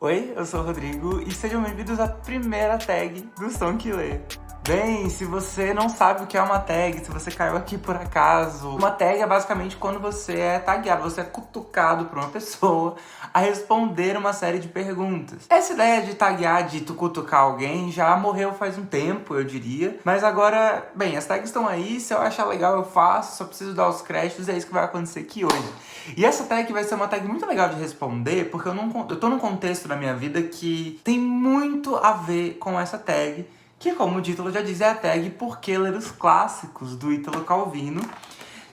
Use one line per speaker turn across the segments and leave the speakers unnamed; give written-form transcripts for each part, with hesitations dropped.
Oi, eu sou o Rodrigo e sejam bem-vindos à primeira tag do Som que Lê. Bem, se você não sabe o que é uma tag, se você caiu aqui por acaso, uma tag é basicamente quando você é tagueado, você é cutucado por uma pessoa a responder uma série de perguntas. Essa ideia de taguear, de tu cutucar alguém, já morreu faz um tempo, eu diria. Mas agora, bem, as tags estão aí, se eu achar legal eu faço, só preciso dar os créditos, é isso que vai acontecer aqui hoje. E essa tag vai ser uma tag muito legal de responder, porque eu tô num contexto da minha vida que tem muito a ver com essa tag, que, como o título já diz, é a tag Por que Ler os Clássicos, do Ítalo Calvino,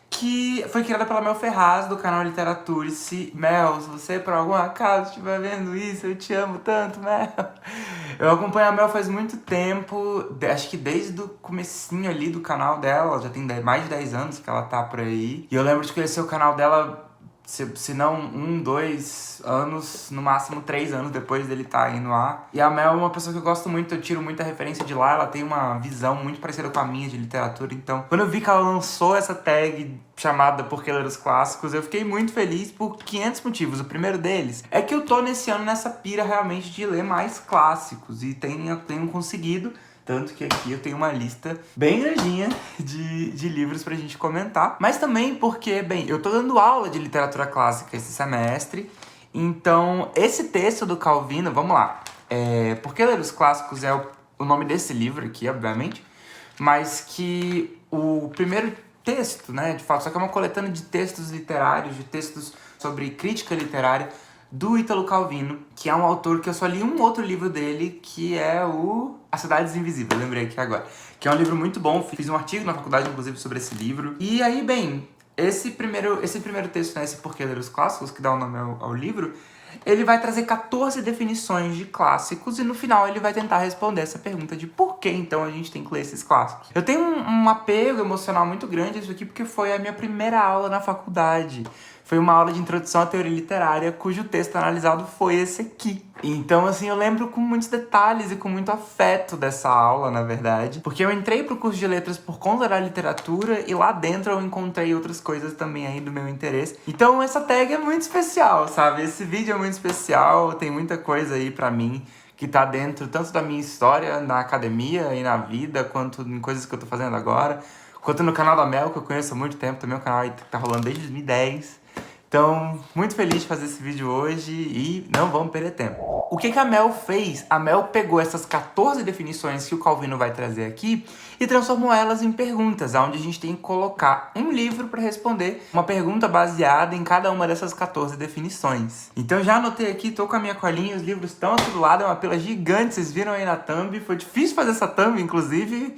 que foi criada pela Mel Ferraz, do canal Literaturice. Mel, se você por algum acaso estiver vendo isso, eu te amo tanto, Mel. Eu acompanho a Mel faz muito tempo, acho que desde o comecinho ali do canal dela, já tem mais de 10 anos que ela tá por aí. E eu lembro de conhecer o canal dela, se não 2 anos, no máximo 3 anos depois dele tá aí no ar. E a Mel é uma pessoa que eu gosto muito, eu tiro muita referência de lá, ela tem uma visão muito parecida com a minha de literatura. Então, quando eu vi que ela lançou essa tag chamada Por que Ler os Clássicos, eu fiquei muito feliz por 500 motivos. O primeiro deles é que eu tô nesse ano nessa pira realmente de ler mais clássicos e tenho conseguido. Tanto que aqui eu tenho uma lista bem grandinha de livros pra gente comentar. Mas também porque, bem, eu tô dando aula de literatura clássica esse semestre. Então, esse texto do Calvino, vamos lá. Por que Ler os Clássicos é o nome desse livro aqui, obviamente. Mas que o primeiro texto, né, de fato, só que é uma coletânea de textos literários, de textos sobre crítica literária, do Ítalo Calvino, que é um autor que eu só li um outro livro dele, que é o As Cidades Invisíveis, lembrei aqui agora. Que é um livro muito bom, fiz um artigo na faculdade, inclusive, sobre esse livro. E aí, bem, esse primeiro texto, né, esse Porquê Ler os Clássicos, que dá o nome ao livro, ele vai trazer 14 definições de clássicos e no final ele vai tentar responder essa pergunta de por que então a gente tem que ler esses clássicos. Eu tenho um apego emocional muito grande a isso aqui porque foi a minha primeira aula na faculdade. Foi uma aula de introdução à teoria literária, cujo texto analisado foi esse aqui. Então, assim, eu lembro com muitos detalhes e com muito afeto dessa aula, na verdade. Porque eu entrei pro curso de letras por conta da literatura e lá dentro eu encontrei outras coisas também aí do meu interesse. Então, essa tag é muito especial, sabe? Esse vídeo é muito especial, tem muita coisa aí pra mim que tá dentro tanto da minha história na academia e na vida, quanto em coisas que eu tô fazendo agora, quanto no canal da Mel, que eu conheço há muito tempo, também é um canal aí que tá rolando desde 2010. Então, muito feliz de fazer esse vídeo hoje e não vamos perder tempo. O que a Mel fez? A Mel pegou essas 14 definições que o Calvino vai trazer aqui e transformou elas em perguntas, onde a gente tem que colocar um livro para responder uma pergunta baseada em cada uma dessas 14 definições. Então já anotei aqui, tô com a minha colinha, os livros estão aqui do lado, é uma pila gigante, vocês viram aí na thumb, foi difícil fazer essa thumb, inclusive.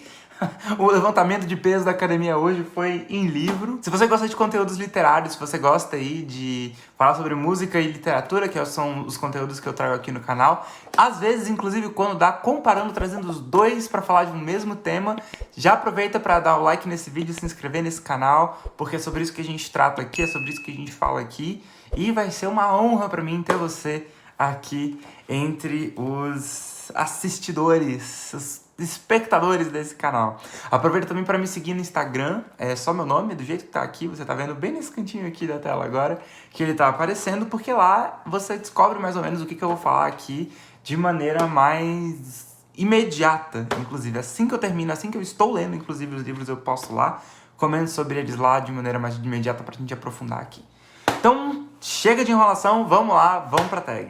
O levantamento de peso da academia hoje foi em livro. Se você gosta de conteúdos literários, se você gosta aí de falar sobre música e literatura, que são os conteúdos que eu trago aqui no canal, às vezes, inclusive, quando dá, comparando, trazendo os dois para falar de um mesmo tema, já aproveita para dar o like nesse vídeo, se inscrever nesse canal, porque é sobre isso que a gente trata aqui, é sobre isso que a gente fala aqui, e vai ser uma honra para mim ter você aqui entre os assistidores, os espectadores desse canal. Aproveita também para me seguir no Instagram, é só meu nome, do jeito que tá aqui, você tá vendo bem nesse cantinho aqui da tela agora, que ele tá aparecendo, porque lá você descobre mais ou menos o que eu vou falar aqui de maneira mais imediata, inclusive. Assim que eu termino, assim que eu estou lendo, inclusive, os livros, eu posto lá, comento sobre eles lá de maneira mais imediata pra gente aprofundar aqui. Então, chega de enrolação, vamos lá, vamos pra tag.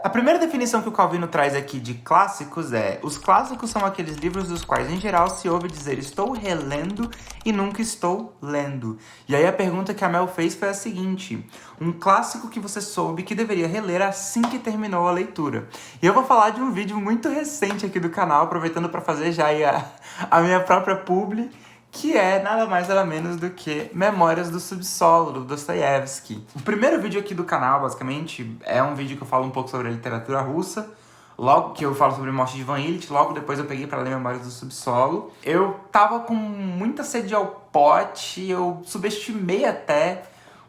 A primeira definição que o Calvino traz aqui de clássicos é: os clássicos são aqueles livros dos quais, em geral, se ouve dizer estou relendo e nunca estou lendo. E aí a pergunta que a Mel fez foi a seguinte: um clássico que você soube que deveria reler assim que terminou a leitura. E eu vou falar de um vídeo muito recente aqui do canal, aproveitando para fazer já aí a minha própria publi, que é nada mais nada menos do que Memórias do Subsolo, do Dostoiévski. O primeiro vídeo aqui do canal, basicamente, é um vídeo que eu falo um pouco sobre a literatura russa, logo que eu falo sobre Morte de Ivan Ilitch, logo depois eu peguei para ler Memórias do Subsolo. Eu tava com muita sede ao pote, eu subestimei até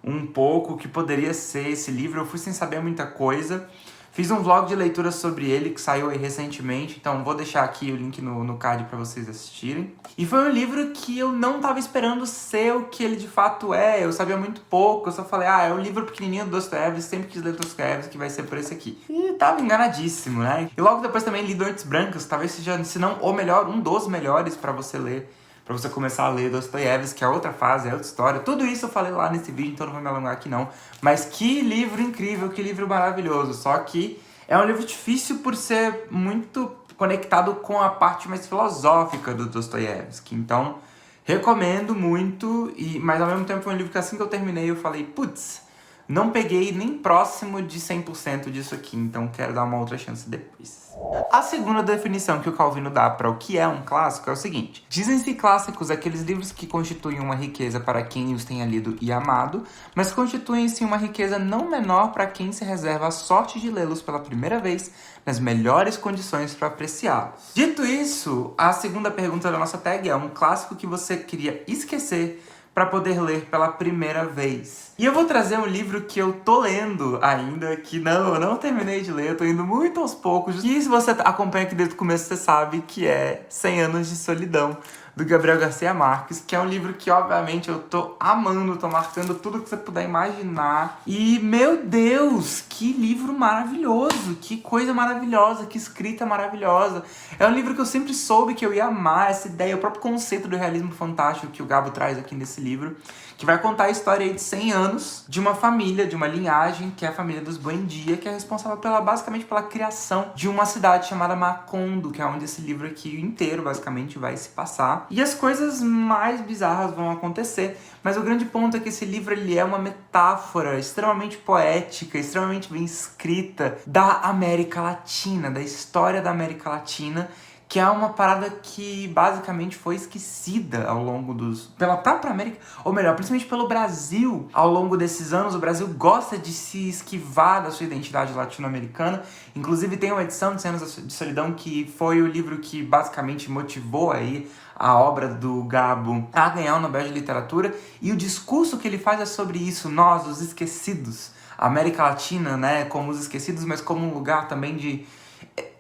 um pouco o que poderia ser esse livro, eu fui sem saber muita coisa. Fiz um vlog de leitura sobre ele, que saiu aí recentemente, então vou deixar aqui o link no card pra vocês assistirem. E foi um livro que eu não tava esperando ser o que ele de fato é, eu sabia muito pouco, eu só falei, é um livro pequenininho do Dostoiévski, sempre quis ler Dostoiévski, que vai ser por esse aqui. E tava enganadíssimo, né? E logo depois também li Noites Brancas, talvez seja, se não o melhor, um dos melhores pra você ler. Pra você começar a ler Dostoiévski, que é outra fase, é outra história. Tudo isso eu falei lá nesse vídeo, então não vou me alongar aqui não. Mas que livro incrível, que livro maravilhoso. Só que é um livro difícil por ser muito conectado com a parte mais filosófica do Dostoiévski. Então, recomendo muito, mas ao mesmo tempo foi um livro que assim que eu terminei eu falei, putz, não peguei nem próximo de 100% disso aqui, então quero dar uma outra chance depois. A segunda definição que o Calvino dá para o que é um clássico é o seguinte: dizem-se clássicos aqueles livros que constituem uma riqueza para quem os tenha lido e amado, mas constituem-se uma riqueza não menor para quem se reserva a sorte de lê-los pela primeira vez nas melhores condições para apreciá-los. Dito isso, a segunda pergunta da nossa tag é um clássico que você queria esquecer para poder ler pela primeira vez. E eu vou trazer um livro que eu tô lendo ainda, que eu não terminei de ler, eu tô indo muito aos poucos. E se você acompanha aqui desde o começo, você sabe que é 100 Anos de Solidão, do Gabriel Garcia Marques, que é um livro que, obviamente, eu tô amando, tô marcando tudo que você puder imaginar. E, meu Deus, que livro maravilhoso, que coisa maravilhosa, que escrita maravilhosa. É um livro que eu sempre soube que eu ia amar, essa ideia, o próprio conceito do realismo fantástico que o Gabo traz aqui nesse livro, que vai contar a história aí de 100 anos de uma família, de uma linhagem, que é a família dos Buendia, que é responsável basicamente pela criação de uma cidade chamada Macondo, que é onde esse livro aqui inteiro, basicamente, vai se passar. E as coisas mais bizarras vão acontecer, mas o grande ponto é que esse livro ele é uma metáfora extremamente poética, extremamente bem escrita da América Latina, da história da América Latina, que é uma parada que basicamente foi esquecida ao longo pela própria América, ou melhor, principalmente pelo Brasil. Ao longo desses anos, o Brasil gosta de se esquivar da sua identidade latino-americana. Inclusive tem uma edição de 100 Anos de Solidão que foi o livro que basicamente motivou aí a obra do Gabo a ganhar o Nobel de Literatura. E o discurso que ele faz é sobre isso, nós, os esquecidos. A América Latina, né, como os esquecidos, mas como um lugar também de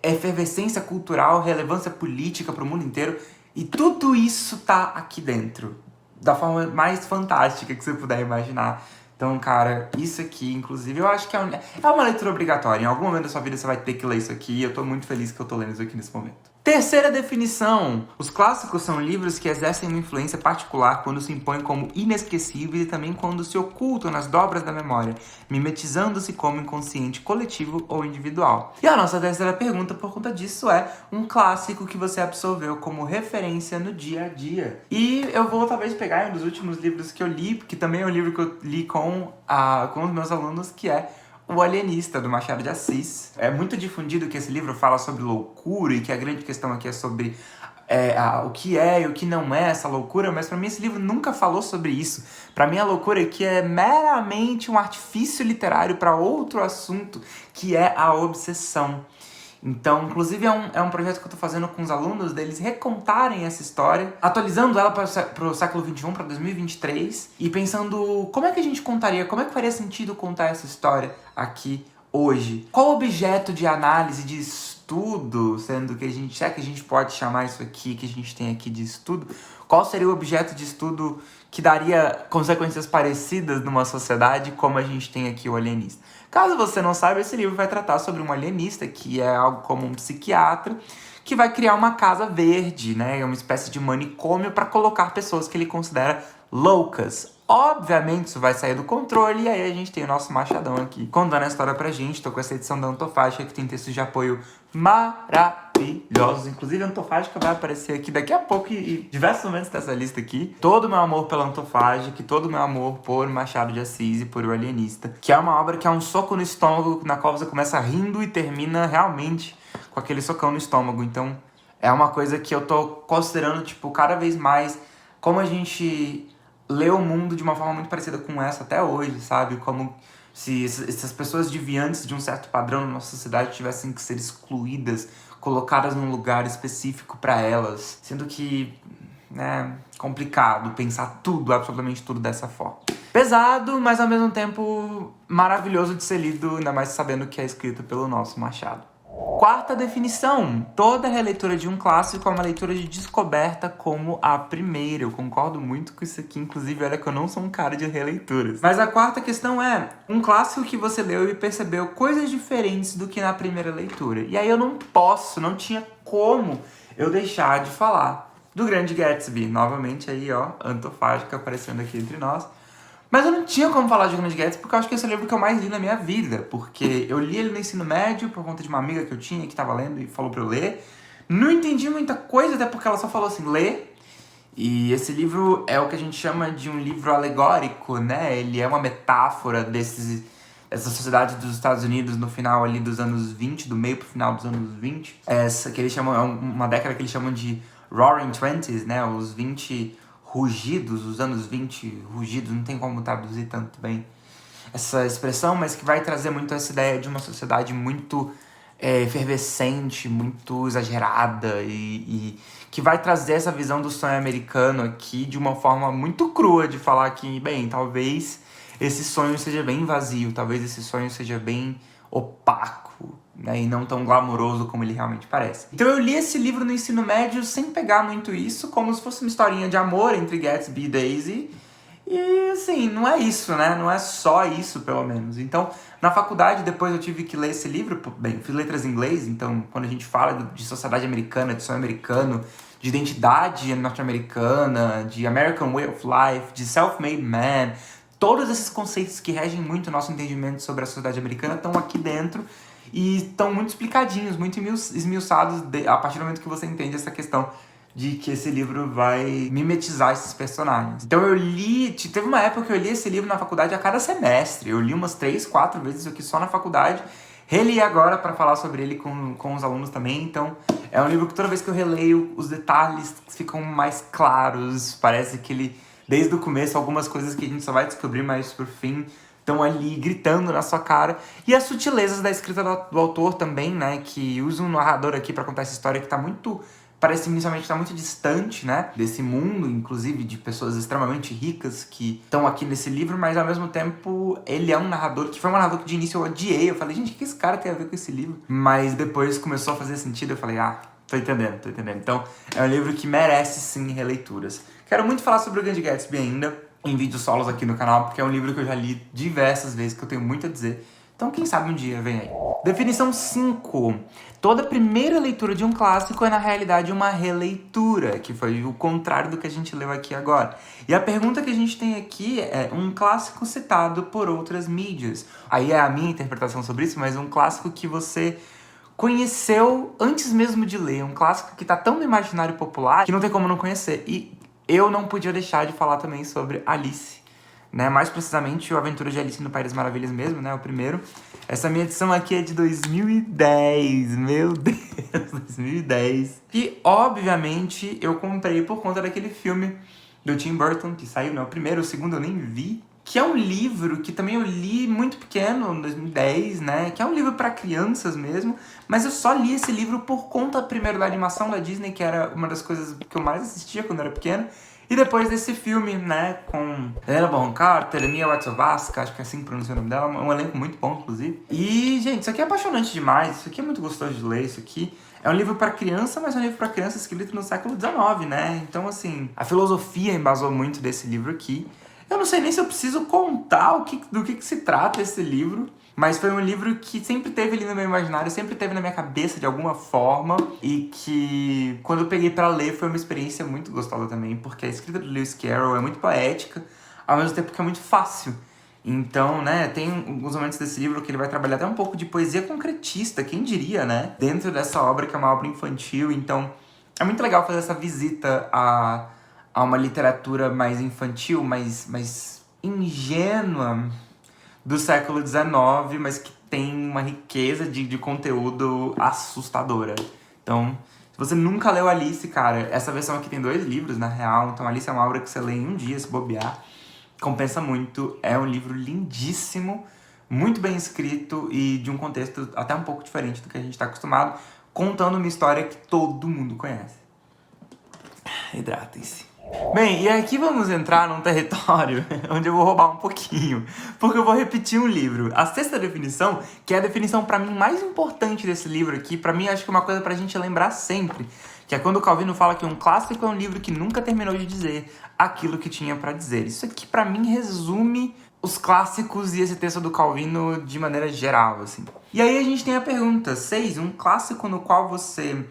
efervescência cultural, relevância política para o mundo inteiro. E tudo isso tá aqui dentro, da forma mais fantástica que você puder imaginar. Então, cara, isso aqui, inclusive, eu acho que é uma leitura obrigatória. Em algum momento da sua vida você vai ter que ler isso aqui, e eu tô muito feliz que eu tô lendo isso aqui nesse momento. Terceira definição. Os clássicos são livros que exercem uma influência particular quando se impõem como inesquecíveis e também quando se ocultam nas dobras da memória, mimetizando-se como inconsciente coletivo ou individual. E a nossa terceira pergunta, por conta disso, é um clássico que você absorveu como referência no dia a dia. E eu vou talvez pegar um dos últimos livros que eu li, porque também é um livro que eu li com os meus alunos, que é O Alienista, do Machado de Assis. É muito difundido que esse livro fala sobre loucura e que a grande questão aqui é sobre o que é e o que não é essa loucura, mas pra mim esse livro nunca falou sobre isso. Pra mim a loucura aqui é meramente um artifício literário para outro assunto, que é a obsessão. Então, inclusive, é um projeto que eu tô fazendo com os alunos, deles recontarem essa história, atualizando ela para o século XXI, para 2023, e pensando como é que a gente contaria, como é que faria sentido contar essa história aqui hoje. Qual objeto de análise, de estudo, sendo que se é que a gente pode chamar isso aqui, que a gente tem aqui de estudo, qual seria o objeto de estudo que daria consequências parecidas numa sociedade como a gente tem aqui o Alienista? Caso você não saiba, esse livro vai tratar sobre um alienista, que é algo como um psiquiatra, que vai criar uma casa verde, né? É uma espécie de manicômio para colocar pessoas que ele considera loucas. Obviamente isso vai sair do controle, e aí a gente tem o nosso Machadão aqui contando a história pra gente. Tô com essa edição da Antofágica que tem textos de apoio maravilhosos. Inclusive a Antofágica vai aparecer aqui daqui a pouco e diversos momentos dessa lista aqui. Todo o meu amor pela Antofágica, todo o meu amor por Machado de Assis e por O Alienista, que é uma obra que é um soco no estômago, na qual você começa rindo e termina realmente com aquele socão no estômago. Então é uma coisa que eu tô considerando, tipo, cada vez mais como a gente lê o mundo de uma forma muito parecida com essa até hoje, sabe? Como se essas pessoas deviantes de um certo padrão na nossa sociedade tivessem que ser excluídas, colocadas num lugar específico para elas. Sendo que, complicado pensar tudo, absolutamente tudo dessa forma. pesado, mas ao mesmo tempo maravilhoso de ser lido, ainda mais sabendo que é escrito pelo nosso Machado. Quarta definição: toda releitura de um clássico é uma leitura de descoberta como a primeira. Eu concordo muito com isso aqui, inclusive olha que eu não sou um cara de releituras. Mas a quarta questão é um clássico que você leu e percebeu coisas diferentes do que na primeira leitura. E aí eu não tinha como eu deixar de falar do Grande Gatsby. Novamente aí, ó, antofágica aparecendo aqui entre nós. Mas eu não tinha como falar de Grande Gatsby porque eu acho que esse é o livro que eu mais li na minha vida. Porque eu li ele no ensino médio por conta de uma amiga que eu tinha que tava lendo e falou pra eu ler. Não entendi muita coisa, até porque ela só falou assim, lê. E esse livro é o que a gente chama de um livro alegórico, né? Ele é uma metáfora dessa sociedade dos Estados Unidos no final ali dos anos 20, do meio pro final dos anos 20. Essa que eles chamam, é uma década que eles chamam de Roaring Twenties, né? Os 20 rugidos, os anos 20 rugidos, não tem como traduzir tanto bem essa expressão, mas que vai trazer muito essa ideia de uma sociedade muito efervescente, muito exagerada e que vai trazer essa visão do sonho americano aqui de uma forma muito crua de falar que, bem, talvez esse sonho seja bem vazio, talvez esse sonho seja bem opaco, né, e não tão glamouroso como ele realmente parece. Então eu li esse livro no ensino médio sem pegar muito isso, como se fosse uma historinha de amor entre Gatsby e Daisy. E assim, não é isso, né? Não é só isso, pelo menos. Então, na faculdade, depois eu tive que ler esse livro. Bem, eu fiz letras em inglês, então quando a gente fala de sociedade americana, de sonho americano, de identidade norte-americana, de American Way of Life, de self-made man, todos esses conceitos que regem muito o nosso entendimento sobre a sociedade americana estão aqui dentro e estão muito explicadinhos, muito esmiuçados a partir do momento que você entende essa questão de que esse livro vai mimetizar esses personagens. Então eu li, teve uma época que eu li esse livro na faculdade a cada semestre. Eu li umas 3, 4 vezes aqui só na faculdade. Reli agora para falar sobre ele com os alunos também. Então é um livro que toda vez que eu releio, os detalhes ficam mais claros. Parece que ele, desde o começo, algumas coisas que a gente só vai descobrir mais por fim estão ali gritando na sua cara. E as sutilezas da escrita do autor também, né? Que usa um narrador aqui para contar essa história que tá muito... Parece inicialmente estar muito distante, né, desse mundo, inclusive de pessoas extremamente ricas que estão aqui nesse livro, mas ao mesmo tempo ele é um narrador que foi um narrador que de início eu odiei. Eu falei, gente, o que esse cara tem a ver com esse livro? Mas depois começou a fazer sentido, eu falei, tô entendendo. Então é um livro que merece sim releituras. Quero muito falar sobre o Grande Gatsby ainda, em vídeos solos aqui no canal, porque é um livro que eu já li diversas vezes, que eu tenho muito a dizer. Então, quem sabe um dia vem aí. Definição 5. Toda primeira leitura de um clássico é, na realidade, uma releitura, que foi o contrário do que a gente leu aqui agora. E a pergunta que a gente tem aqui é um clássico citado por outras mídias. Aí é a minha interpretação sobre isso, mas um clássico que você conheceu antes mesmo de ler. Um clássico que tá tão no imaginário popular que não tem como não conhecer. E eu não podia deixar de falar também sobre Alice. Né? Mais precisamente o Aventura de Alice no País das Maravilhas mesmo, né? O primeiro. Essa minha edição aqui é de 2010, meu Deus, 2010. E, obviamente, eu comprei por conta daquele filme do Tim Burton, que saiu, né? O primeiro, o segundo eu nem vi. Que é um livro que também eu li muito pequeno, em 2010, né? Que é um livro para crianças mesmo. Mas eu só li esse livro por conta, primeiro, da animação da Disney, que era uma das coisas que eu mais assistia quando eu era pequeno. E depois desse filme, né, com Helena Bonham Carter, Mia Wasikowska, acho que é assim que pronuncia o nome dela, um elenco muito bom, inclusive. E, gente, isso aqui é apaixonante demais, isso aqui é muito gostoso de ler, isso aqui é um livro para criança, mas é um livro para criança escrito no século XIX, né? Então, assim, a filosofia embasou muito desse livro aqui. Eu não sei nem se eu preciso contar do que se trata esse livro, mas foi um livro que sempre teve ali no meu imaginário, sempre teve na minha cabeça de alguma forma, e que quando eu peguei pra ler foi uma experiência muito gostosa também, porque a escrita do Lewis Carroll é muito poética, ao mesmo tempo que é muito fácil. Então, né, tem alguns momentos desse livro que ele vai trabalhar até um pouco de poesia concretista, quem diria, né? Dentro dessa obra, que é uma obra infantil, então é muito legal fazer essa visita a uma literatura mais infantil, mais ingênua do século XIX, mas que tem uma riqueza de conteúdo assustadora. Então, se você nunca leu Alice, cara, essa versão aqui tem 2 livros, na real, então Alice é uma obra que você lê em um dia, se bobear. Compensa muito, é um livro lindíssimo, muito bem escrito e de um contexto até um pouco diferente do que a gente está acostumado, contando uma história que todo mundo conhece. Hidratem-se. Bem, e aqui vamos entrar num território onde eu vou roubar um pouquinho, porque eu vou repetir um livro. A sexta definição, que é a definição pra mim mais importante desse livro aqui, pra mim acho que é uma coisa pra gente lembrar sempre, que é quando o Calvino fala que um clássico é um livro que nunca terminou de dizer aquilo que tinha pra dizer. Isso aqui pra mim resume os clássicos e esse texto do Calvino de maneira geral, assim. E aí a gente tem a pergunta 6, um clássico no qual você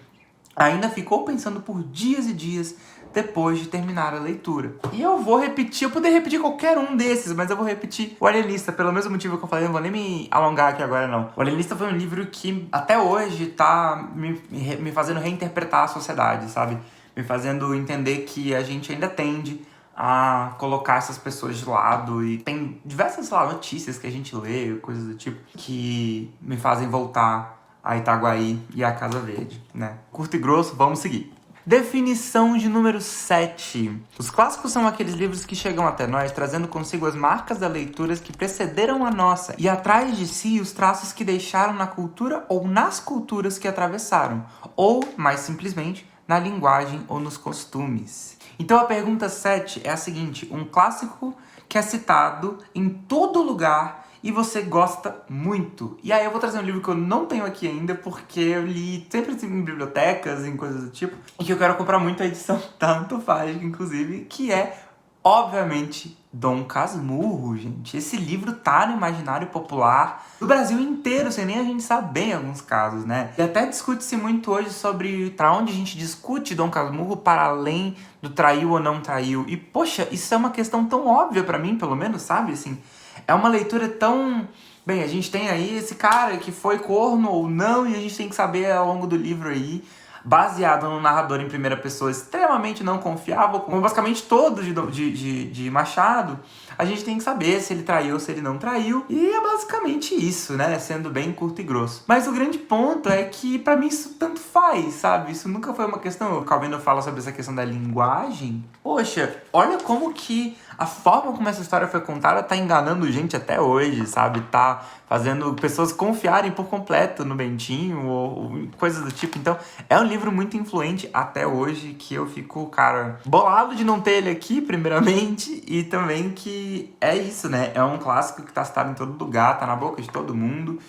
ainda ficou pensando por dias e dias depois de terminar a leitura. E eu vou repetir, eu poderia repetir qualquer um desses, mas eu vou repetir O Alienista, pelo mesmo motivo que eu falei, não vou nem me alongar aqui agora não. O Alienista foi um livro que até hoje tá me fazendo reinterpretar a sociedade, sabe? Me fazendo entender que a gente ainda tende a colocar essas pessoas de lado. E tem diversas, sei lá, notícias que a gente lê, coisas do tipo, que me fazem voltar a Itaguaí e a Casa Verde, né? Curto e grosso, vamos seguir. Definição de número 7. Os clássicos são aqueles livros que chegam até nós trazendo consigo as marcas das leituras que precederam a nossa e atrás de si os traços que deixaram na cultura ou nas culturas que atravessaram, ou, mais simplesmente, na linguagem ou nos costumes. Então a pergunta 7 é a seguinte: um clássico que é citado em todo lugar e você gosta muito. E aí eu vou trazer um livro que eu não tenho aqui ainda, porque eu li sempre em bibliotecas, em coisas do tipo, e que eu quero comprar muito a edição tanto fágica, inclusive, que é, obviamente, Dom Casmurro, gente. Esse livro tá no imaginário popular do Brasil inteiro, sem nem a gente saber em alguns casos, né? E até discute-se muito hoje sobre pra onde a gente discute Dom Casmurro para além do traiu ou não traiu. E, poxa, isso é uma questão tão óbvia pra mim, pelo menos, sabe? Assim, é uma leitura tão... Bem, a gente tem aí esse cara que foi corno ou não, e a gente tem que saber ao longo do livro aí, baseado num narrador em primeira pessoa extremamente não confiável, como basicamente todo de Machado, a gente tem que saber se ele traiu ou se ele não traiu. E é basicamente isso, né? Sendo bem curto e grosso. Mas o grande ponto é que, pra mim, isso tanto faz, sabe? Isso nunca foi uma questão... O Calvino fala sobre essa questão da linguagem. Poxa, olha como que a forma como essa história foi contada tá enganando gente até hoje, sabe? Tá fazendo pessoas confiarem por completo no Bentinho ou coisas do tipo. Então, é um livro muito influente até hoje, que eu fico, cara, bolado de não ter ele aqui, primeiramente, e também que é isso, né? É um clássico que tá citado em todo lugar, tá na boca de todo mundo,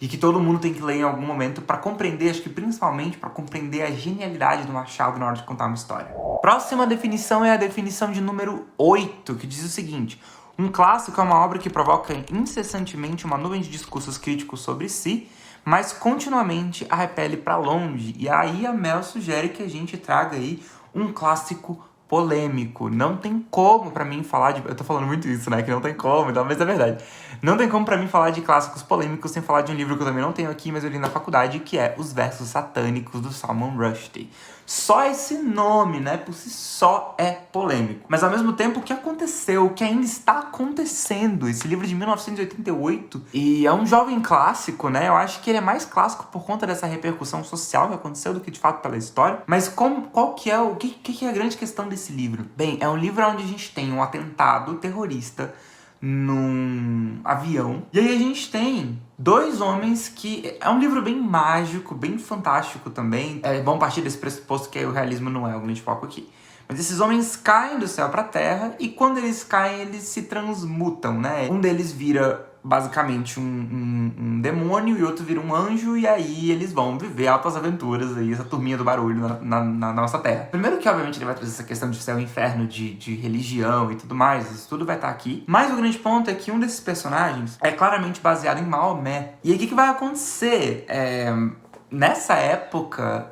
e que todo mundo tem que ler em algum momento pra compreender, acho que principalmente pra compreender a genialidade do Machado na hora de contar uma história. Próxima definição é a definição de número 8, que diz o seguinte: um clássico é uma obra que provoca incessantemente uma nuvem de discursos críticos sobre si, mas continuamente a repele pra longe. E aí a Mel sugere que a gente traga aí um clássico polêmico. Não tem como pra mim falar de... Eu tô falando muito isso, né? Que não tem como, então, mas é verdade. Não tem como pra mim falar de clássicos polêmicos sem falar de um livro que eu também não tenho aqui, mas eu li na faculdade, que é Os Versos Satânicos, do Salman Rushdie. Só esse nome, né, por si só é polêmico. Mas ao mesmo tempo, o que aconteceu, o que ainda está acontecendo? Esse livro de 1988, e é um jovem clássico, né? Eu acho que ele é mais clássico por conta dessa repercussão social que aconteceu do que de fato pela história. Mas qual que é o que é a grande questão desse livro? Bem, é um livro onde a gente tem um atentado terrorista num avião. E aí a gente tem dois homens que... É um livro bem mágico, bem fantástico também. É bom partir desse pressuposto que o realismo não é o grande foco aqui. Mas esses homens caem do céu pra terra e quando eles caem, eles se transmutam, né? Um deles vira basicamente um demônio e outro vira um anjo, e aí eles vão viver altas aventuras aí, essa turminha do barulho na nossa terra. Primeiro que, obviamente, ele vai trazer essa questão de céu e inferno, de religião e tudo mais, isso tudo vai estar aqui. Mas o grande ponto é que um desses personagens é claramente baseado em Maomé. E aí, o que vai acontecer? Nessa época,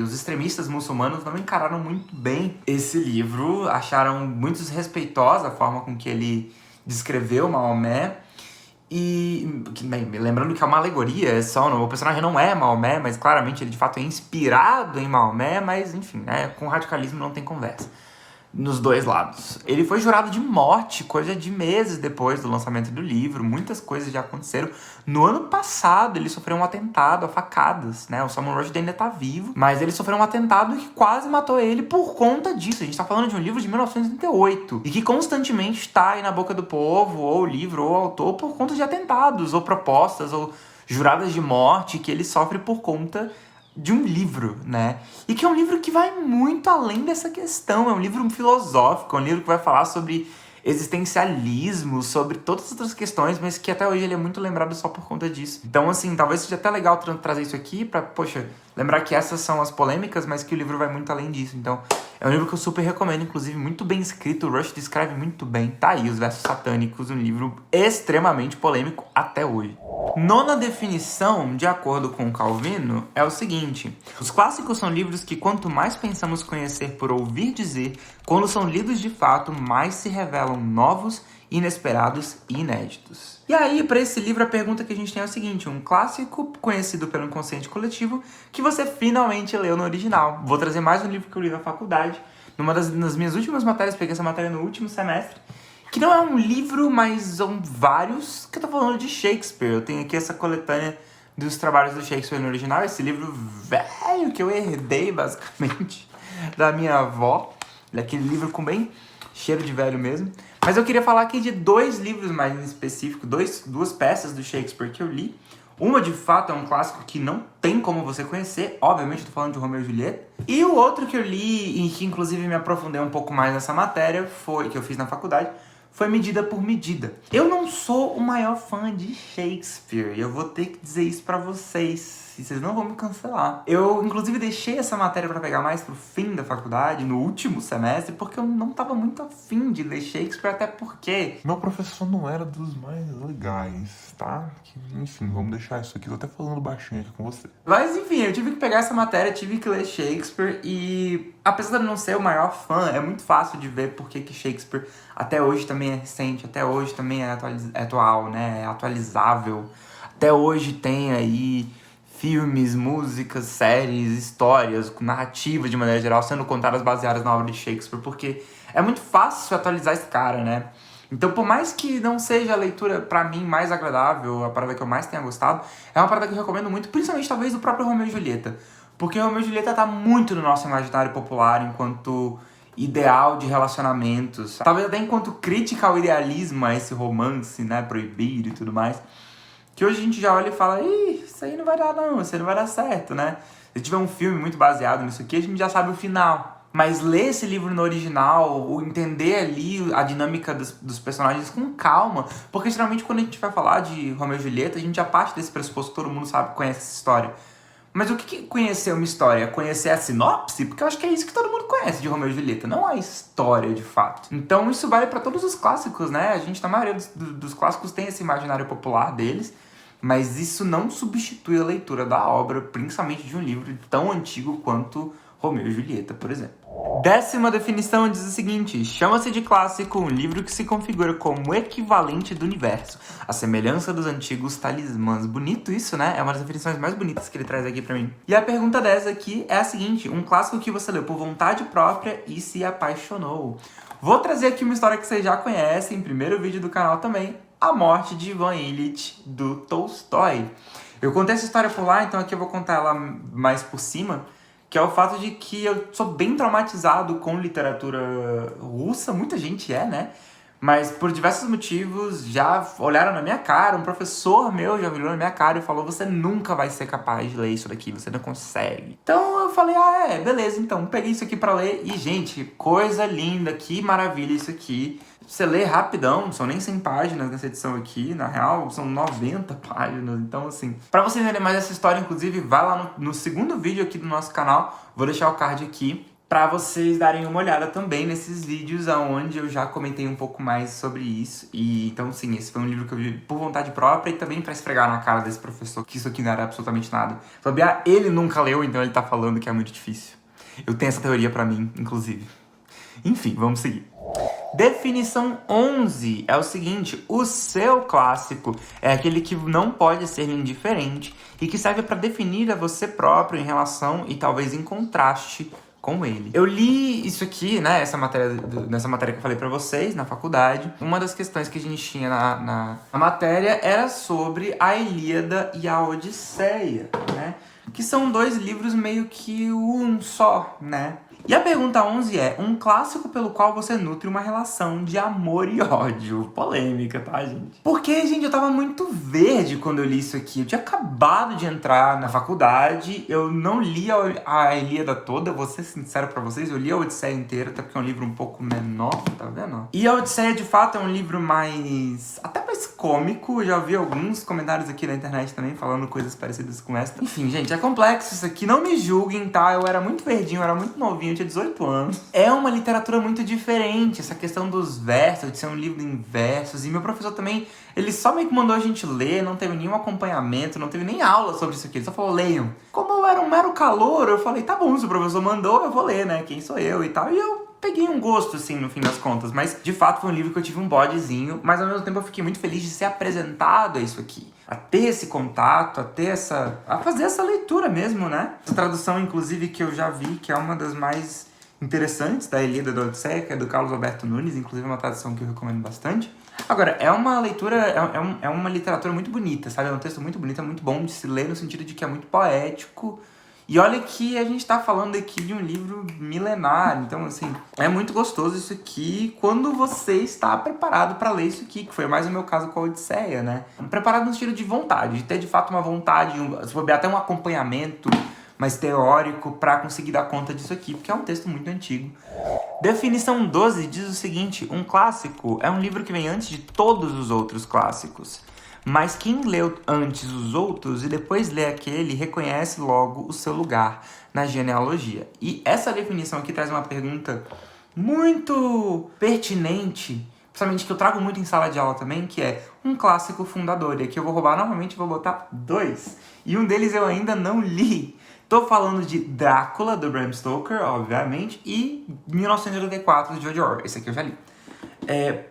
os extremistas muçulmanos não encararam muito bem esse livro, acharam muito desrespeitosa a forma com que ele descreveu Maomé. E, bem, lembrando que é uma alegoria, o personagem não é Maomé, mas claramente ele de fato é inspirado em Maomé, mas enfim, né, com radicalismo não tem conversa. Nos dois lados. Ele foi jurado de morte, coisa de meses depois do lançamento do livro. Muitas coisas já aconteceram. No ano passado, ele sofreu um atentado a facadas, né? O Salman Rushdie ainda tá vivo, mas ele sofreu um atentado que quase matou ele por conta disso. A gente tá falando de um livro de 1938 e que constantemente tá aí na boca do povo, ou o livro, ou o autor, por conta de atentados, ou propostas, ou juradas de morte que ele sofre por conta de um livro, né? E que é um livro que vai muito além dessa questão. É um livro filosófico, é um livro que vai falar sobre existencialismo, sobre todas as outras questões, mas que até hoje ele é muito lembrado só por conta disso. Então, assim, talvez seja até legal trazer isso aqui pra, poxa, lembrar que essas são as polêmicas, mas que o livro vai muito além disso. Então, é um livro que eu super recomendo, inclusive, muito bem escrito. O Rush descreve muito bem. Tá aí, Os Versos Satânicos, um livro extremamente polêmico até hoje. Nona definição, de acordo com Calvino, é o seguinte: os clássicos são livros que quanto mais pensamos conhecer por ouvir dizer, quando são lidos de fato, mais se revelam novos, inesperados e inéditos. E aí, para esse livro, a pergunta que a gente tem é o seguinte: um clássico conhecido pelo inconsciente coletivo que você finalmente leu no original. Vou trazer mais um livro que eu li na faculdade. Nas minhas últimas matérias, peguei essa matéria no último semestre, que não é um livro, mas são vários, que eu tô falando de Shakespeare. Eu tenho aqui essa coletânea dos trabalhos do Shakespeare no original, esse livro velho que eu herdei, basicamente, da minha avó. Aquele livro com bem cheiro de velho mesmo. Mas eu queria falar aqui de dois livros mais em específico, duas peças do Shakespeare que eu li. Uma, de fato, é um clássico que não tem como você conhecer. Obviamente, eu tô falando de Romeu e Julieta. E o outro que eu li, e que inclusive me aprofundei um pouco mais nessa matéria, que eu fiz na faculdade, foi Medida por Medida. Eu não sou o maior fã de Shakespeare, e eu vou ter que dizer isso pra vocês, e vocês não vão me cancelar. Eu, inclusive, deixei essa matéria pra pegar mais pro fim da faculdade, no último semestre, porque eu não tava muito afim de ler Shakespeare, até porque
meu professor não era dos mais legais, tá? Enfim, vamos deixar isso aqui. Tô até falando baixinho aqui com você.
Mas enfim, eu tive que pegar essa matéria, tive que ler Shakespeare e, apesar de eu não ser o maior fã, é muito fácil de ver porque que Shakespeare até hoje também é recente, até hoje também é atual, né? É atualizável. Até hoje tem aí filmes, músicas, séries, histórias, narrativas de maneira geral sendo contadas baseadas na obra de Shakespeare, porque é muito fácil atualizar esse cara, né? Então, por mais que não seja a leitura, pra mim, mais agradável, a parada que eu mais tenha gostado, é uma parada que eu recomendo muito, principalmente, talvez, do próprio Romeu e Julieta. Porque o Romeu e Julieta tá muito no nosso imaginário popular enquanto ideal de relacionamentos. Talvez até enquanto crítica ao idealismo, a esse romance, né, proibido e tudo mais. Que hoje a gente já olha e fala, isso aí não vai dar não, isso aí não vai dar certo, né? Se tiver um filme muito baseado nisso aqui, a gente já sabe o final. Mas ler esse livro no original, ou entender ali a dinâmica dos personagens com calma, porque geralmente quando a gente vai falar de Romeu e Julieta, a gente já parte desse pressuposto que todo mundo sabe, conhece essa história. Mas o que é conhecer uma história? Conhecer a sinopse? Porque eu acho que é isso que todo mundo conhece de Romeu e Julieta, não a história de fato. Então isso vale pra todos os clássicos, né? A gente, na maioria dos clássicos, tem esse imaginário popular deles, mas isso não substitui a leitura da obra, principalmente de um livro tão antigo quanto Romeu e Julieta, por exemplo. 10ª definição diz o seguinte: chama-se de clássico um livro que se configura como equivalente do universo, a semelhança dos antigos talismãs. Bonito isso, né? É uma das definições mais bonitas que ele traz aqui pra mim. E a pergunta 10 aqui é a seguinte: um clássico que você leu por vontade própria e se apaixonou. Vou trazer aqui uma história que vocês já conhecem, primeiro vídeo do canal também, A Morte de Ivan Ilitch, do Tolstói. Eu contei essa história por lá, então aqui eu vou contar ela mais por cima, que é o fato de que eu sou bem traumatizado com literatura russa, muita gente é, né? Mas por diversos motivos já olharam na minha cara, um professor meu já olhou na minha cara e falou: você nunca vai ser capaz de ler isso daqui, você não consegue. Então eu falei: beleza, então peguei isso aqui pra ler e, gente, coisa linda, que maravilha isso aqui. Você lê rapidão, não são nem 100 páginas nessa edição aqui, na real são 90 páginas, então assim... Pra você entender mais essa história, inclusive, vai lá no segundo vídeo aqui do nosso canal, vou deixar o card aqui, pra vocês darem uma olhada também nesses vídeos onde eu já comentei um pouco mais sobre isso. E então sim, esse foi um livro que eu vi por vontade própria e também pra esfregar na cara desse professor que isso aqui não era absolutamente nada. Sabia? Ele nunca leu, então ele tá falando que é muito difícil. Eu tenho essa teoria pra mim, inclusive. Enfim, vamos seguir. Definição 11 é o seguinte: o seu clássico é aquele que não pode ser indiferente e que serve para definir a você próprio em relação e talvez em contraste com ele. Eu li isso aqui, né, nessa matéria que eu falei pra vocês, na faculdade. Uma das questões que a gente tinha na matéria era sobre a Ilíada e a Odisseia, né? Que são dois livros meio que um só, né? E a pergunta 11 é: um clássico pelo qual você nutre uma relação de amor e ódio. Polêmica, tá, gente? Porque, gente, eu tava muito verde quando eu li isso aqui. Eu tinha acabado de entrar na faculdade, eu não li a Ilíada toda, vou ser sincero pra vocês, eu li a Odisseia inteira, até porque é um livro um pouco menor, tá vendo? E a Odisseia, de fato, é um livro até mais cômico. Eu já vi alguns comentários aqui na internet também falando coisas parecidas com essa. Enfim, gente, é complexo isso aqui, não me julguem, tá? Eu era muito verdinho, eu era muito novinho, eu tinha 18 anos. É uma literatura muito diferente, essa questão dos versos, de ser um livro em versos. E meu professor também, ele só meio que mandou a gente ler, não teve nenhum acompanhamento, não teve nem aula sobre isso aqui, ele só falou, leiam. Como eu era um mero calouro, eu falei, tá bom, se o professor mandou, eu vou ler, né? Quem sou eu e tal. E eu peguei um gosto, assim, no fim das contas. Mas, de fato, foi um livro que eu tive um bodezinho. Mas, ao mesmo tempo, eu fiquei muito feliz de ser apresentado a isso aqui. A ter esse contato, a fazer essa leitura mesmo, né? Essa tradução, inclusive, que eu já vi, que é uma das mais interessantes da Ilíada da Odisseia, que é do Carlos Alberto Nunes. Inclusive, é uma tradução que eu recomendo bastante. Agora, é uma leitura, é uma literatura muito bonita, sabe? É um texto muito bonito, é muito bom de se ler, no sentido de que é muito poético. E olha que a gente tá falando aqui de um livro milenar, então assim, é muito gostoso isso aqui quando você está preparado para ler isso aqui, que foi mais o meu caso com a Odisseia, né? Preparado no sentido de vontade, de ter de fato uma vontade, até um acompanhamento mais teórico para conseguir dar conta disso aqui, porque é um texto muito antigo. Definição 12 diz o seguinte: um clássico é um livro que vem antes de todos os outros clássicos. Mas quem leu antes os outros e depois lê aquele, reconhece logo o seu lugar na genealogia. E essa definição aqui traz uma pergunta muito pertinente, principalmente que eu trago muito em sala de aula também, que é um clássico fundador. E aqui eu vou roubar novamente e vou botar 2. E um deles eu ainda não li. Tô falando de Drácula, do Bram Stoker, obviamente, e 1984, de George Orwell. Esse aqui eu já li.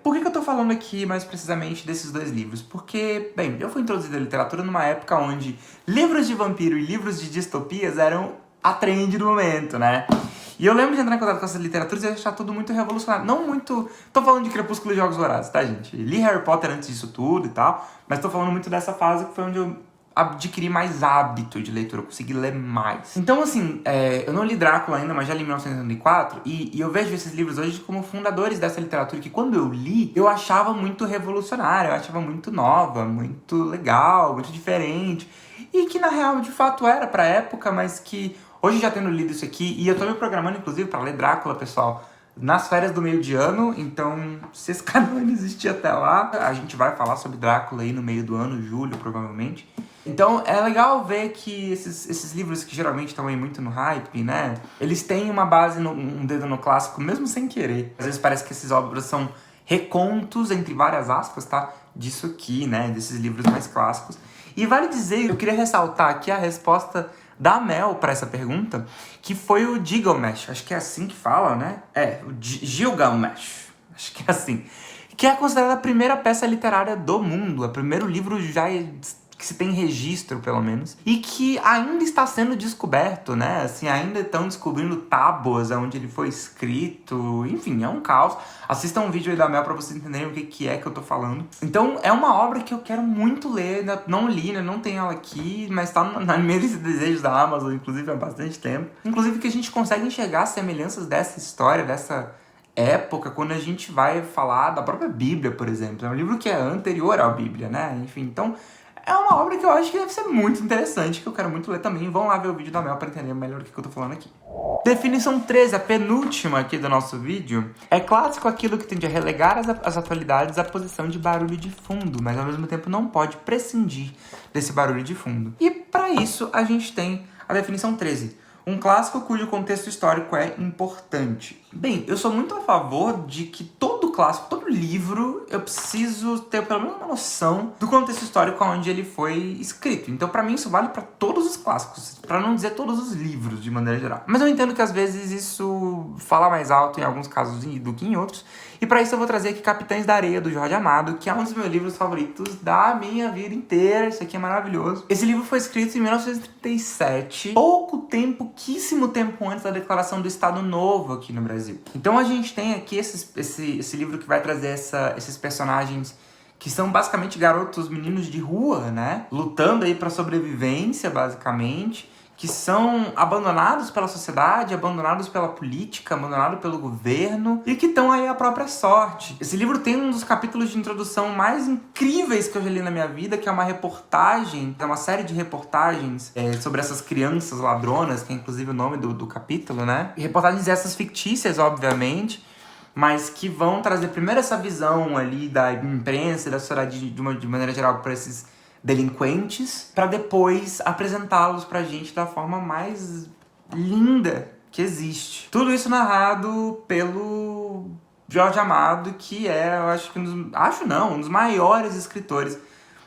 Por que eu tô falando aqui mais precisamente desses 2 livros? Porque, bem, eu fui introduzido à literatura numa época onde livros de vampiro e livros de distopias eram a trend do momento, né? E eu lembro de entrar em contato com essas literaturas e achar tudo muito revolucionário. Não muito... Tô falando de Crepúsculo e Jogos Vorazes, tá, gente? Li Harry Potter antes disso tudo e tal, mas tô falando muito dessa fase que foi onde eu adquirir mais hábito de leitura, eu consegui ler mais. Então, assim, eu não li Drácula ainda, mas já li 1984, e eu vejo esses livros hoje como fundadores dessa literatura, que quando eu li, eu achava muito revolucionária, eu achava muito nova, muito legal, muito diferente, e que na real, de fato, era pra época, mas que hoje já tendo lido isso aqui, e eu tô me programando, inclusive, pra ler Drácula, pessoal, nas férias do meio de ano, então se esse canal ainda existir até lá, a gente vai falar sobre Drácula aí no meio do ano, julho, provavelmente. Então é legal ver que esses livros que geralmente estão aí muito no hype, né? Eles têm uma base, um dedo no clássico, mesmo sem querer. Às vezes parece que essas obras são recontos, entre várias aspas, tá? Disso aqui, né? Desses livros mais clássicos. E vale dizer, eu queria ressaltar aqui a resposta da Mel para essa pergunta, que foi o Gilgamesh. Acho que é assim que fala, né? O Gilgamesh. Acho que é assim. Que é considerada a primeira peça literária do mundo. O primeiro livro já que se tem registro, pelo menos, e que ainda está sendo descoberto, né? Assim, ainda estão descobrindo tábuas onde ele foi escrito, enfim, é um caos. Assistam um vídeo aí da Mel pra vocês entenderem o que é que eu tô falando. Então, é uma obra que eu quero muito ler, não li, né? Não tenho ela aqui, mas tá na minha lista de desejos da Amazon, inclusive, há bastante tempo. Inclusive que a gente consegue enxergar semelhanças dessa história, dessa época, quando a gente vai falar da própria Bíblia, por exemplo. É um livro que é anterior à Bíblia, né? Enfim, então é uma obra que eu acho que deve ser muito interessante, que eu quero muito ler também. Vão lá ver o vídeo da Mel para entender melhor o que eu tô falando aqui. Definição 13, a penúltima aqui do nosso vídeo. É clássico aquilo que tende a relegar as atualidades à posição de barulho de fundo, mas ao mesmo tempo não pode prescindir desse barulho de fundo. E para isso a gente tem a definição 13. Um clássico cujo contexto histórico é importante. Bem, eu sou muito a favor de que todo clássico, todo livro, eu preciso ter pelo menos uma noção do contexto histórico onde ele foi escrito. Então, pra mim, isso vale pra todos os clássicos, pra não dizer todos os livros, de maneira geral. Mas eu entendo que, às vezes, isso fala mais alto em alguns casos do que em outros. E pra isso eu vou trazer aqui Capitães da Areia, do Jorge Amado, que é um dos meus livros favoritos da minha vida inteira. Isso aqui é maravilhoso. Esse livro foi escrito em 1937, pouquíssimo tempo antes da declaração do Estado Novo aqui no Brasil. Então a gente tem aqui esse livro que vai trazer esses personagens que são basicamente garotos, meninos de rua, né? Lutando aí pra sobrevivência, basicamente, que são abandonados pela sociedade, abandonados pela política, abandonados pelo governo e que estão aí à própria sorte. Esse livro tem um dos capítulos de introdução mais incríveis que eu já li na minha vida, que é uma reportagem, é uma série de reportagens sobre essas crianças ladronas, que é inclusive o nome do capítulo, né? E reportagens essas fictícias, obviamente, mas que vão trazer primeiro essa visão ali da imprensa e da sociedade de maneira geral para esses delinquentes, para depois apresentá-los pra gente da forma mais linda que existe. Tudo isso narrado pelo Jorge Amado, que é, eu acho que um dos maiores escritores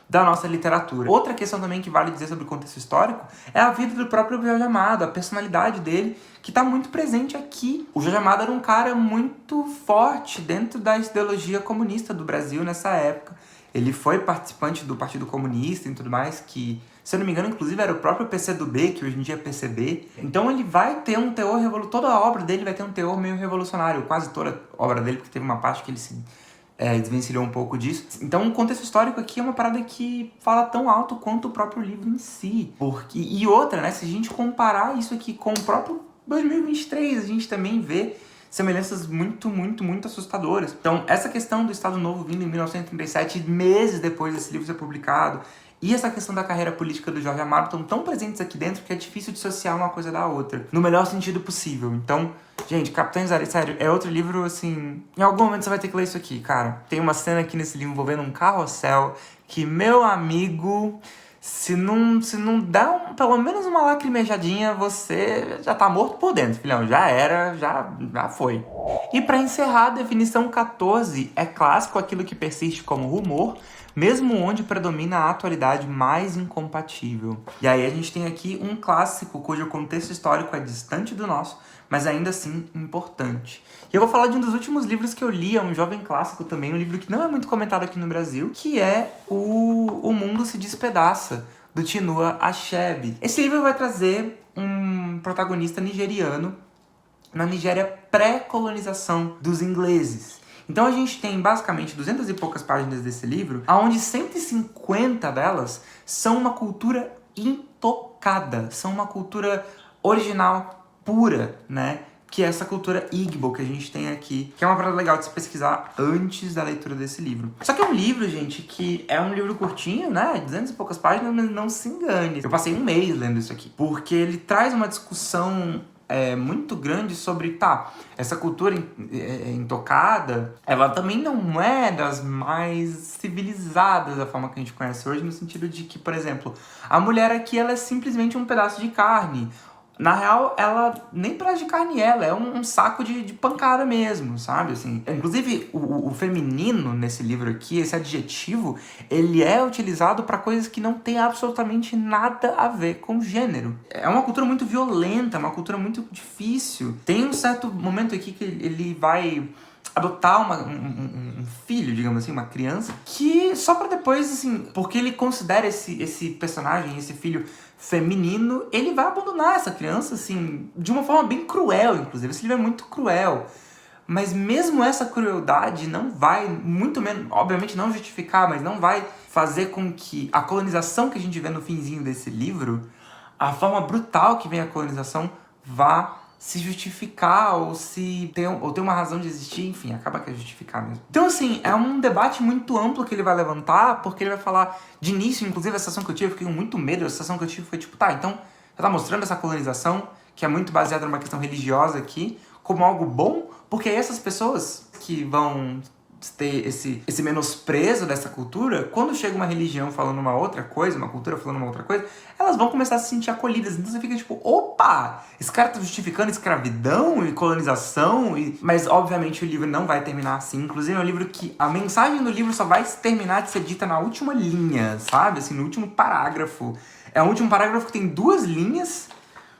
da nossa literatura. Outra questão também que vale dizer sobre o contexto histórico é a vida do próprio Jorge Amado, a personalidade dele, que está muito presente aqui. O Jorge Amado era um cara muito forte dentro da ideologia comunista do Brasil nessa época. Ele foi participante do Partido Comunista e tudo mais, que, se eu não me engano, inclusive era o próprio PCdoB, que hoje em dia é PCB. Então ele vai ter um teor revolucionário, toda a obra dele vai ter um teor meio revolucionário, quase toda a obra dele, porque teve uma parte que ele se desvencilhou um pouco disso. Então o contexto histórico aqui é uma parada que fala tão alto quanto o próprio livro em si. E outra, né, se a gente comparar isso aqui com o próprio 2023, a gente também vê semelhanças muito, muito, muito assustadoras. Então, essa questão do Estado Novo vindo em 1937, meses depois desse livro ser publicado, e essa questão da carreira política do Jorge Amado estão tão presentes aqui dentro que é difícil dissociar uma coisa da outra, no melhor sentido possível. Então, gente, Capitães da Areia, sério, é outro livro, assim... Em algum momento você vai ter que ler isso aqui, cara. Tem uma cena aqui nesse livro envolvendo um carrossel que, meu amigo... Se não dá pelo menos uma lacrimejadinha, você já tá morto por dentro, filhão. Já era, já foi. E para encerrar, a definição 14 é clássico aquilo que persiste como rumor, mesmo onde predomina a atualidade mais incompatível. E aí a gente tem aqui um clássico cujo contexto histórico é distante do nosso, mas ainda assim importante. E eu vou falar de um dos últimos livros que eu li, é um jovem clássico também, um livro que não é muito comentado aqui no Brasil, que é O Mundo se Despedaça, do Chinua Achebe. Esse livro vai trazer um protagonista nigeriano na Nigéria pré-colonização dos ingleses. Então a gente tem basicamente 200 e poucas páginas desse livro, onde 150 delas são uma cultura intocada, são uma cultura original, pura, né? Que é essa cultura Igbo que a gente tem aqui, que é uma parada legal de se pesquisar antes da leitura desse livro. Só que é um livro, gente, que é um livro curtinho, né? 200 e poucas páginas, mas não se engane. Eu passei um mês lendo isso aqui, porque ele traz uma discussão muito grande sobre, essa cultura intocada, ela também não é das mais civilizadas da forma que a gente conhece hoje, no sentido de que, por exemplo, a mulher aqui, ela é simplesmente um pedaço de carne. Na real, ela nem pedaço de carne é um saco de pancada mesmo, sabe? Assim, inclusive, o feminino nesse livro aqui, esse adjetivo, ele é utilizado para coisas que não tem absolutamente nada a ver com gênero. É uma cultura muito violenta, uma cultura muito difícil. Tem um certo momento aqui que ele vai adotar um filho, digamos assim, uma criança, que só pra depois, assim, porque ele considera esse personagem, esse filho feminino, ele vai abandonar essa criança, assim, de uma forma bem cruel, inclusive. Esse livro é muito cruel. Mas mesmo essa crueldade não vai, muito menos, obviamente não justificar, mas não vai fazer com que a colonização que a gente vê no finzinho desse livro, a forma brutal que vem a colonização, vá se justificar ou ter uma razão de existir, enfim, acaba que é justificar mesmo. Então, assim, é um debate muito amplo que ele vai levantar, porque ele vai falar de início, inclusive a sensação que eu tive, eu fiquei com muito medo, a sensação que eu tive foi tipo, então, você tá mostrando essa colonização, que é muito baseada numa questão religiosa aqui, como algo bom, porque aí essas pessoas que vão ter esse menosprezo dessa cultura, quando chega uma religião falando uma outra coisa, uma cultura falando uma outra coisa, elas vão começar a se sentir acolhidas. Então você fica tipo, opa, esse cara tá justificando escravidão e colonização, mas obviamente o livro não vai terminar assim. Inclusive é um livro que a mensagem do livro só vai terminar de ser dita na última linha, sabe? Assim, no último parágrafo. É o último parágrafo que tem 2 linhas,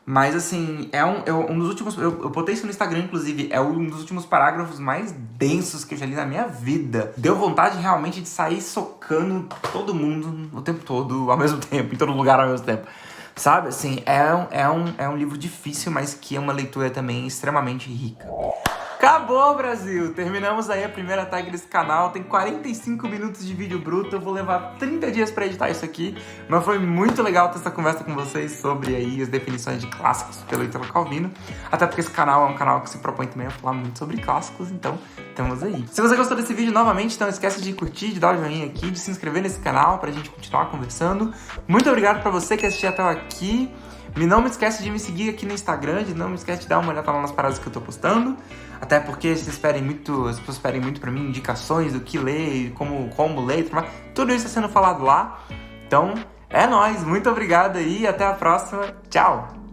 mas, assim, é um dos últimos... Eu botei isso no Instagram, inclusive. É um dos últimos parágrafos mais densos que eu já li na minha vida. Deu vontade, realmente, de sair socando todo mundo o tempo todo, ao mesmo tempo, em todo lugar ao mesmo tempo. Sabe, assim, é um livro difícil, mas que é uma leitura também extremamente rica. Acabou, Brasil! Terminamos aí a primeira tag desse canal. Tem 45 minutos de vídeo bruto. Eu vou levar 30 dias pra editar isso aqui. Mas foi muito legal ter essa conversa com vocês sobre aí as definições de clássicos pelo Ítalo Calvino. Até porque esse canal é um canal que se propõe também a falar muito sobre clássicos. Então, estamos aí. Se você gostou desse vídeo, novamente, não esquece de curtir, de dar o joinha aqui, de se inscrever nesse canal pra gente continuar conversando. Muito obrigado pra você que assistiu até aqui. Não me esquece de me seguir aqui no Instagram, não me esquece de dar uma olhada lá nas paradas que eu tô postando. Até porque as pessoas esperem muito pra mim indicações do que ler, como ler, tudo isso tá sendo falado lá. Então, é nóis, muito obrigado aí, até a próxima, tchau!